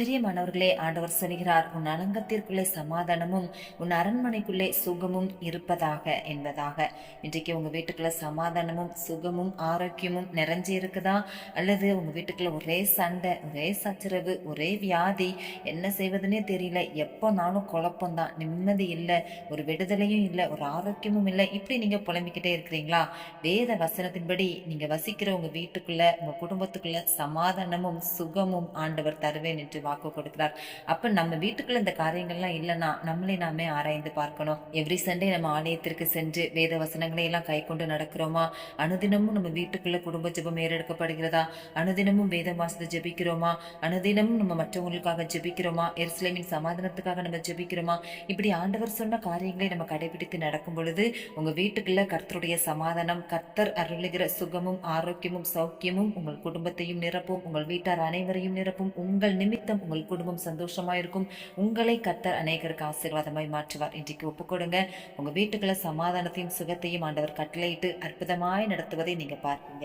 பிரியமானவர்களே, ஆண்டவர் சொல்கிறார், உன் அலங்கத்திற்குள்ளே சமாதானமும் உன் அரண்மனைக்குள்ளே சுகமும் இருப்பதாக என்பதாக. இன்றைக்கு உங்க வீட்டுக்குள்ள சமாதானமும் சுகமும் ஆரோக்கியமும் நிறைஞ்சு இருக்குதா? அல்லது உங்க வீட்டுக்குள்ள ஒரே சண்டை, ஒரே சச்சரவு, ஒரே வியாதி, என்ன செய்வதுன்னே தெரியல, எப்போ நானும் குழப்பம்தான், நிம்மதி இல்லை, ஒரு விடுதலையும் இல்லை, ஒரு ஆரோக்கியமும் இல்லை, இப்படி நீங்க புலம்பிக்கிட்டே இருக்கிறீங்களா? வேத வசனத்தின்படி நீங்க வசிக்கிற உங்க வீட்டுக்குள்ள, உங்க குடும்பத்துக்குள்ள சமாதானமும் சுகமும் ஆண்டவர் தருவேன் என்று வாக்கு கொடுக்கிறார். அப்ப நம்ம வீட்டுக்குள்ள இந்த காரியங்கள்லாம் இல்லைன்னா நம்மளே நாமே ஆராய்ந்து பார்க்கணும். எவ்ரி சண்டே நம்ம ஆலயத்திற்கு சென்று வேத வசனங்களை எல்லாம் கை கொண்டு நடக்கிறோமா? அனுதினமும் நம்ம வீட்டுக்குள்ள குடும்ப ஜெபம் ஏறெடுக்கப்படுகிறதா? அனுதினமும் வேதம் வாசித்து ஜெபிக்கிறோமா? அனுதினமும் நம்ம மற்றவங்களுக்காக ஜெபிக்கிறோமா? எருசலேமின் சமாதானத்துக்காக நம்ம ஜெபிக்கிறோமா? இப்படி ஆண்டவர் சொன்ன காரியங்களை நம்ம கடைபிடித்து நடக்கும் பொழுது உங்க வீட்டுக்குள்ள கர்த்தருடைய சமாதானம், கர்த்தர் அருளுகிற சுகமும் ஆரோக்கியமும் சௌக்கியமும் உங்கள் குடும்பத்தையும் நிரப்பும், உங்கள் வீட்டார் அனைவரையும் நிரப்பும். உங்கள் நிமித்தம் உங்கள் குடும்பம் சந்தோஷமா இருக்கும். உங்களை கர்த்தர் அநேகருக்கு ஆசீர்வாதமாய் மாற்றுவார். இன்றைக்கு ஒப்புக்கொடுங்க. உங்க வீட்டுக்குள்ள சமாதானத்தையும் சுகத்தையும் ஆண்டவர் கட்டளையிட்டு அற்புதமாய் நடத்துவதை நீங்க பார்ப்பீங்க.